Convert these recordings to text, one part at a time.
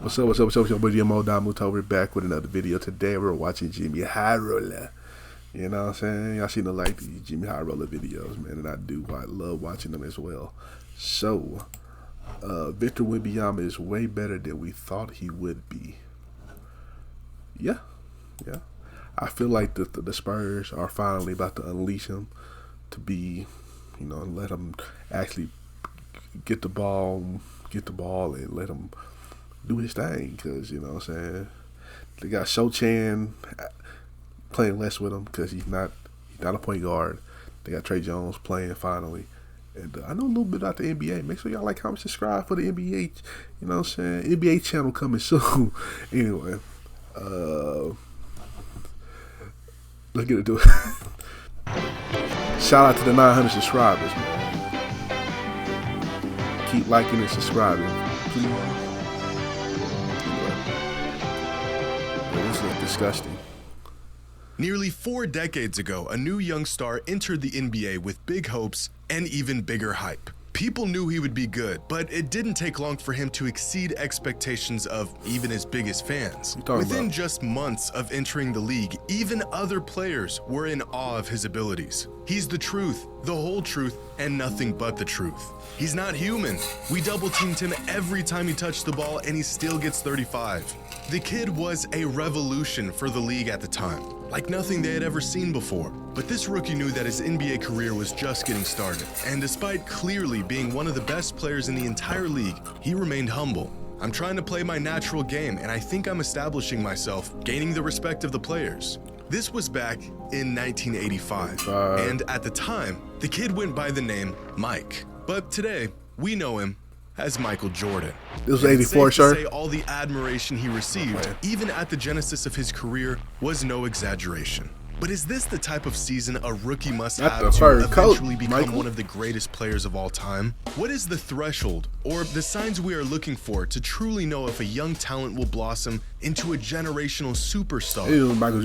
What's up, what's up, what's up, it's your boy Domuto. We're back with another video. Today we're watching JxmyHighroller. You know what I'm saying? Y'all seem to like these JxmyHighroller videos, man, and I do. I love watching them as well. So, Victor Wembanyama is way better than we thought he would be. Yeah. I feel like the Spurs are finally about to unleash him to be, you know, let him actually get the ball and let him do his thing, because, you know what I'm saying, they got Sho-Chan playing less with him because he's not a point guard. They got Trey Jones playing finally. And I know a little bit about the NBA. Make sure y'all like, comment, subscribe for the NBA, you know what I'm saying, NBA channel coming soon. Anyway, let's get into it. Shout out to the 900 subscribers, man. Keep liking and subscribing, please. This is disgusting. Nearly 4 decades ago, a new young star entered the NBA with big hopes and even bigger hype. People knew he would be good, but it didn't take long for him to exceed expectations of even his biggest fans. Within just months of entering the league, even other players were in awe of his abilities. He's the truth, the whole truth, and nothing but the truth. He's not human. We double-teamed him every time he touched the ball, and he still gets 35. The kid was a revolution for the league at the time, like nothing they had ever seen before. But this rookie knew that his NBA career was just getting started, and despite clearly being one of the best players in the entire league, he remained humble. I'm trying to play my natural game, and I think I'm establishing myself, gaining the respect of the players. This was back in 1985, and at the time, the kid went by the name Mike. But today, we know him as Michael Jordan. This was 84, sir. Say all the admiration he received, even at the genesis of his career, was no exaggeration. But is this the type of season a rookie must have to eventually become one of the greatest players of all time? What is the threshold, or the signs we are looking for to truly know if a young talent will blossom into a generational superstar?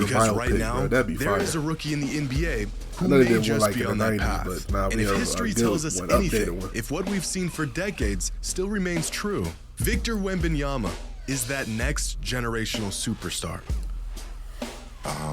Because right now, there is a rookie in the NBA who may just be on that path. And if history tells us anything, if what we've seen for decades still remains true, Victor Wembanyama is that next generational superstar.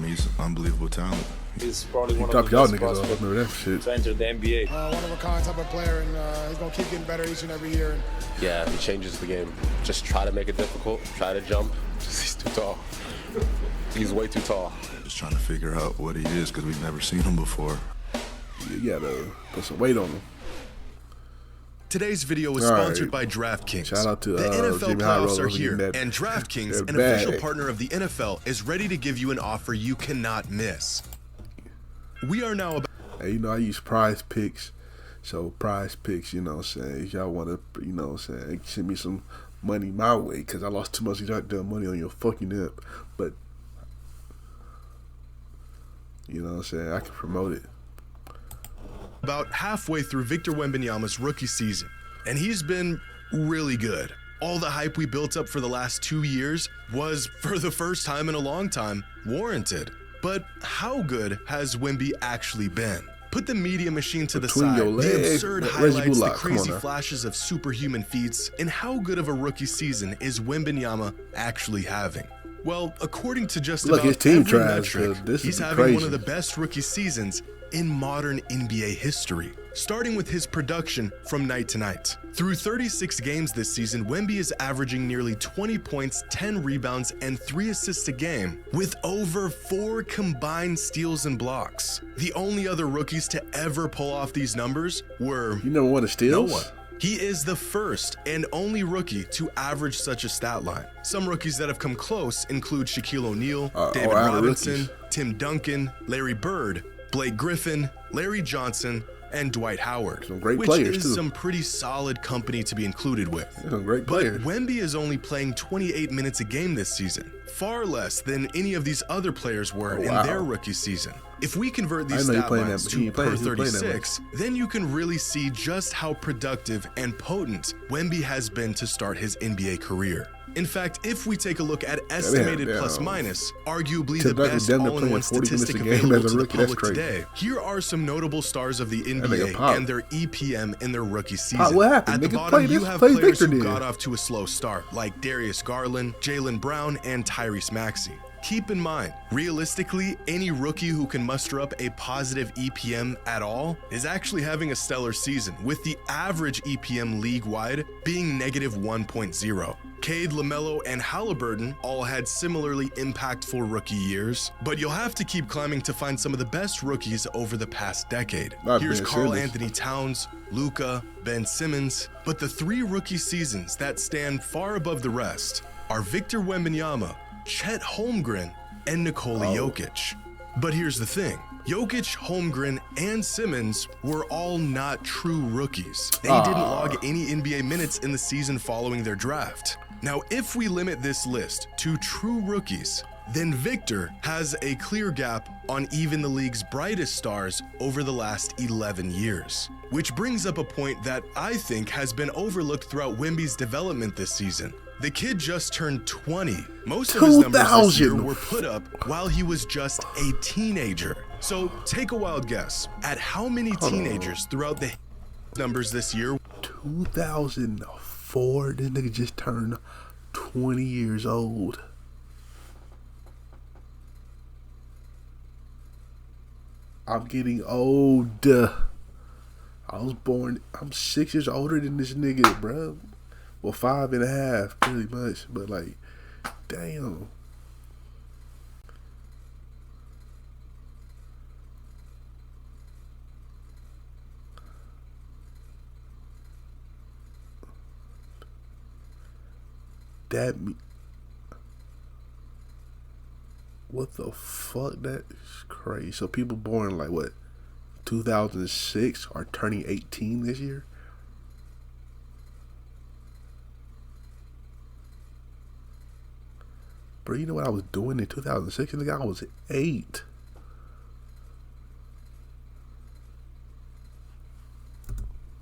He's an unbelievable talent. He's probably one of the best prospects to enter the NBA. One of a kind type of player, and he's going to keep getting better each and every year. Yeah, he changes the game. Just try to make it difficult, try to jump. He's too tall. He's way too tall. Just trying to figure out what he is, because we've never seen him before. You gotta put some weight on him. Today's video was sponsored by DraftKings. Shout out to the NFL playoffs are here, that, and DraftKings, an official partner of the NFL, is ready to give you an offer you cannot miss. We are now about... Hey, you know, I use Prize Picks. So Prize Picks, you know what I'm saying, if y'all want to, you know what I'm saying, send me some money my way, because I lost too much goddamn money on your fucking app. But, you know what I'm saying, I can promote it. About halfway through Victor Wembanyama's rookie season, and he's been really good. All the hype we built up for the last 2 years was, for the first time in a long time, warranted. But how good has Wemby actually been? Put the media machine to the side, the absurd highlights, the crazy flashes of superhuman feats, and how good of a rookie season is Wembanyama actually having? Well, according to just about every metric, he's having one of the best rookie seasons in modern NBA history, starting with his production from night to night. Through 36 games this season, Wemby is averaging nearly 20 points, 10 rebounds, and 3 assists a game, with over 4 combined steals and blocks. The only other rookies to ever pull off these numbers were... You never won a steals? No one. He is the first and only rookie to average such a stat line. Some rookies that have come close include Shaquille O'Neal, David Robinson, Tim Duncan, Larry Bird, Blake Griffin, Larry Johnson, and Dwight Howard, which is some pretty solid company to be included with. But Wemby is only playing 28 minutes a game this season, far less than any of these other players were in their rookie season. If we convert these stat lines to per 36, then you can really see just how productive and potent Wemby has been to start his NBA career. In fact, if we take a look at estimated plus-minus, arguably the Tim best Duncan all-in-one 40 minutes a statistic game available as a to the rookie, that's public crazy. today, here are some notable stars of the nigga NBA Pop. and their EPM in their rookie season. Pop, what happened? At the Nigga, bottom, play you this- have play players Victor who then. got off to a slow start, like Darius Garland, Jaylen Brown, and Tyrese Maxey. Keep in mind, realistically, any rookie who can muster up a positive EPM at all is actually having a stellar season, with the average EPM league-wide being negative 1.0. Cade, LaMelo, and Halliburton all had similarly impactful rookie years, but you'll have to keep climbing to find some of the best rookies over the past decade. Not Here's Ben Karl Simmons. Anthony Towns, Luka, Ben Simmons, but the three rookie seasons that stand far above the rest are Victor Wembanyama, Chet Holmgren, and Nikola Jokic. But here's the thing. Jokic, Holmgren, and Simmons were all not true rookies. They didn't log any NBA minutes in the season following their draft. Now, if we limit this list to true rookies, then Victor has a clear gap on even the league's brightest stars over the last 11 years. Which brings up a point that I think has been overlooked throughout Wemby's development this season. The kid just turned 20. Most of his numbers this year were put up while he was just a teenager. So take a wild guess at how many teenagers throughout the numbers this year. 2004, this nigga just turned 20 years old. I'm getting old. I'm 6 years older than this nigga, bro. Well, 5.5, pretty much. But like, damn. What the fuck? That's crazy. So people born like what, 2006 are turning 18 this year? Bro, you know what I was doing in 2006? Nigga, I was 8.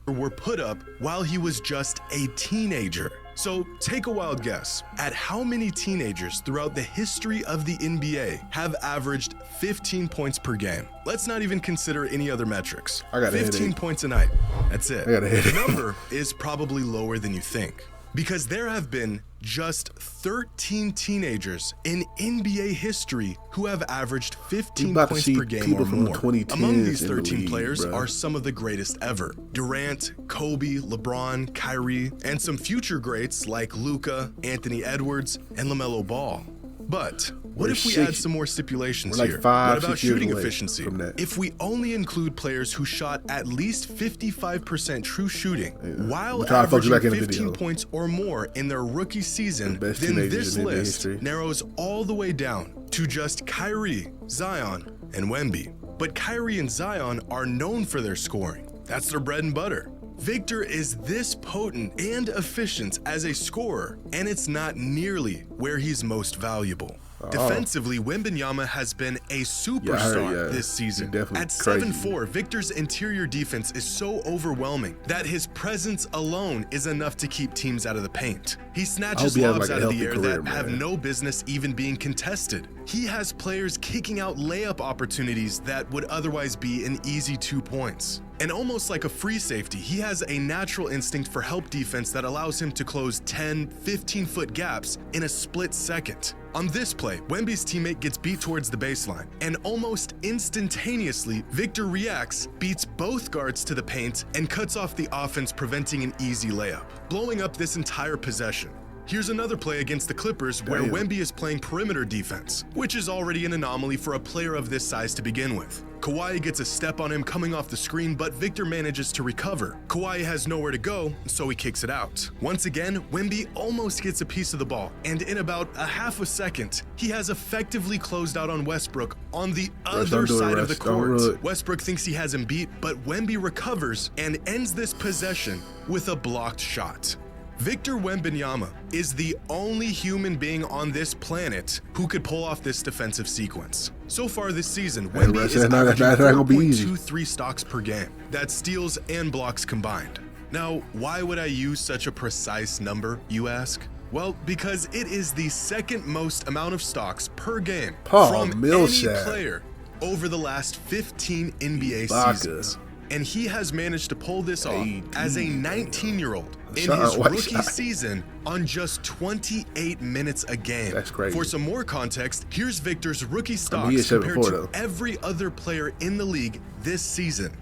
Were put up while he was just a teenager. So take a wild guess at how many teenagers throughout the history of the NBA have averaged 15 points per game. Let's not even consider any other metrics. I got a 15 headache. points a night. That's it. I got a headache. The number is probably lower than you think, because there have been just 13 teenagers in NBA history who have averaged 15 about to points see per game people or from the more. 2010s Among these in the 13 league, players bruh. are some of the greatest ever. Durant, Kobe, LeBron, Kyrie, and some future greats like Luka, Anthony Edwards, and LaMelo Ball. But what We're if we six- add some more stipulations we're like here? 5, What about 6 years shooting away efficiency? from that. If we only include players who shot at least 55% true shooting, while I'm trying to focus averaging back in the 15 video. points or more in their rookie season, The best then teenagers this in NBA list history. narrows all the way down to just Kyrie, Zion, and Wemby. But Kyrie and Zion are known for their scoring. That's their bread and butter. Victor is this potent and efficient as a scorer, and it's not nearly where he's most valuable. Defensively, Wembanyama has been a superstar this season. definitely At crazy. 7'4", Victor's interior defense is so overwhelming that his presence alone is enough to keep teams out of the paint. He snatches he has, lobs like, out a of the air healthy career, that have man. no business even being contested. He has players kicking out layup opportunities that would otherwise be an easy 2 points. And almost like a free safety, he has a natural instinct for help defense that allows him to close 10, 15-foot gaps in a split second. On this play, Wemby's teammate gets beat towards the baseline, and almost instantaneously, Victor reacts, beats both guards to the paint, and cuts off the offense, preventing an easy layup, blowing up this entire possession. Here's another play against the Clippers where Damn. Wemby is playing perimeter defense, which is already an anomaly for a player of this size to begin with. Kawhi gets a step on him coming off the screen, but Victor manages to recover. Kawhi has nowhere to go, so he kicks it out. Once again, Wemby almost gets a piece of the ball, and in about a half a second, he has effectively closed out on Westbrook on the other don't do it, side of the Russ. Don't do court. it. Westbrook thinks he has him beat, but Wemby recovers and ends this possession with a blocked shot. Victor Wembanyama is the only human being on this planet who could pull off this defensive sequence. So far this season, Wemby Russ, is that's not averaging gonna be easy. 4.23 stocks per game. That's steals and blocks combined. Now, why would I use such a precise number, you ask? Well, because it is the second most amount of stocks per game Paul from Millsap. any player over the last 15 NBA Ibaka. seasons. And he has managed to pull this off AD, as a 19-year-old in Shot his white rookie shot. season on just 28 minutes a game. That's crazy. For some more context, here's Victor's rookie he stocks is compared 7'4" to though. every other player in the league this season.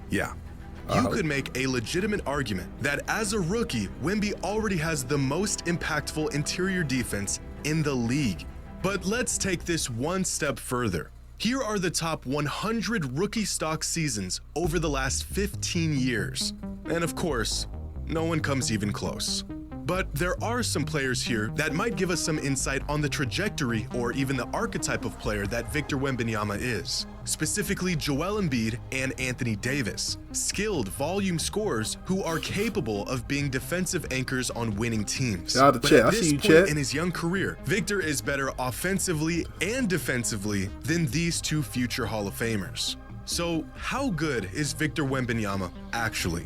Yeah. You could make a legitimate argument that as a rookie, Wemby already has the most impactful interior defense in the league. But let's take this one step further. Here are the top 100 rookie stock seasons over the last 15 years. And of course, no one comes even close. But there are some players here that might give us some insight on the trajectory or even the archetype of player that Victor Wembanyama is. Specifically Joel Embiid and Anthony Davis, skilled volume scorers who are capable of being defensive anchors on winning teams. Shout out to But Chet. at I this see you, point Chet. in his young career, Victor is better offensively and defensively than these two future Hall of Famers. So how good is Victor Wembanyama actually?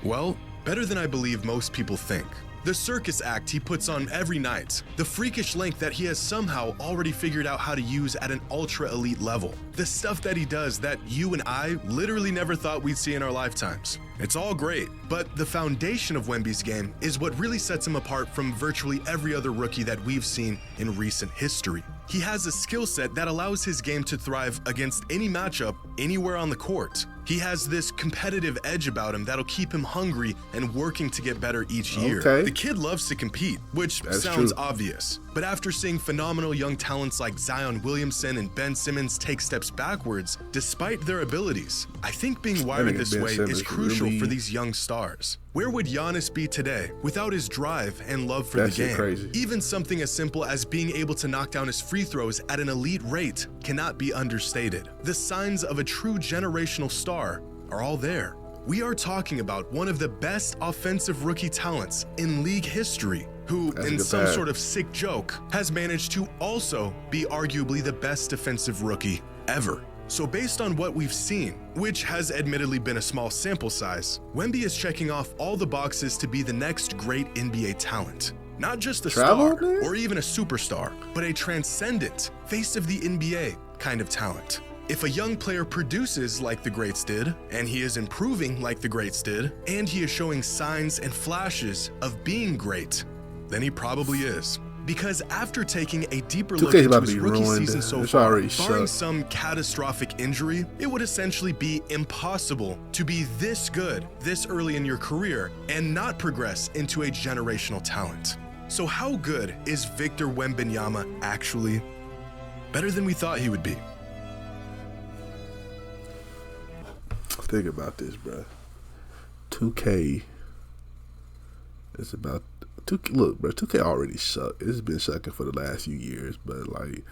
Well, better than I believe most people think. The circus act he puts on every night, the freakish length that he has somehow already figured out how to use at an ultra elite level, the stuff that he does that you and I literally never thought we'd see in our lifetimes. It's all great, but the foundation of Wemby's game is what really sets him apart from virtually every other rookie that we've seen in recent history. He has a skill set that allows his game to thrive against any matchup anywhere on the court. He has this competitive edge about him that'll keep him hungry and working to get better each year. Okay. The kid loves to compete, which That's sounds true. obvious. But after seeing phenomenal young talents like Zion Williamson and Ben Simmons take steps backwards, despite their abilities, I think being wired nigga this Ben way Simmons is crucial really- for these young stars. Where would Giannis be today without his drive and love for That the shit game? crazy. Even something as simple as being able to knock down his free throws at an elite rate cannot be understated. The signs of a true generational star are all there. We are talking about one of the best offensive rookie talents in league history, who, That's a in good some pass. sort of sick joke, has managed to also be arguably the best defensive rookie ever. So based on what we've seen, which has admittedly been a small sample size, Wemby is checking off all the boxes to be the next great NBA talent. Not just a Travel, star man? or even a superstar, but a transcendent, face of the NBA kind of talent. If a young player produces like the greats did, and he is improving like the greats did, and he is showing signs and flashes of being great, then he probably is. Because after taking a deeper look 2K's into about to his be rookie ruined. season so It's far, already barring sucked. some catastrophic injury, it would essentially be impossible to be this good this early in your career and not progress into a generational talent. So how good is Victor Wembanyama actually? Better than we thought he would be. Think about this, bro. 2K is about 2K. Look, bro, 2K already sucked. It's been sucking for the last few years, but like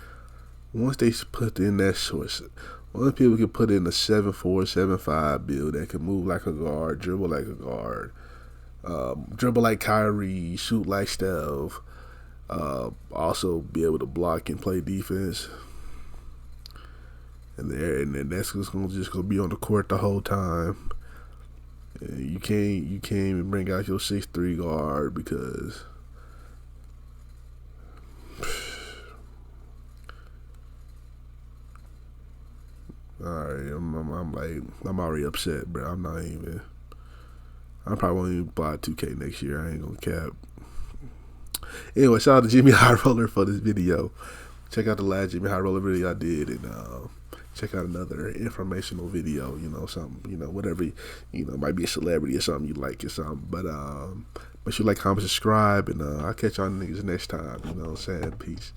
once they put in that source, once people can put in a 7'4", 7'5" build that can move like a guard, dribble like a guard, dribble like Kyrie, shoot like Steph, also be able to block and play defense. And then that's just gonna be on the court the whole time. And you can't even bring out your 6'3" guard because alright, I'm already upset, bro. I probably won't even buy 2K next year. I ain't gonna cap. Anyway, shout out to JxmyHighroller for this video. Check out the last JxmyHighroller video I did, and check out another informational video, something, whatever, might be a celebrity or something you like or something. But make sure you like, comment, subscribe, and I'll catch y'all niggas next time. You know what I'm saying? Peace.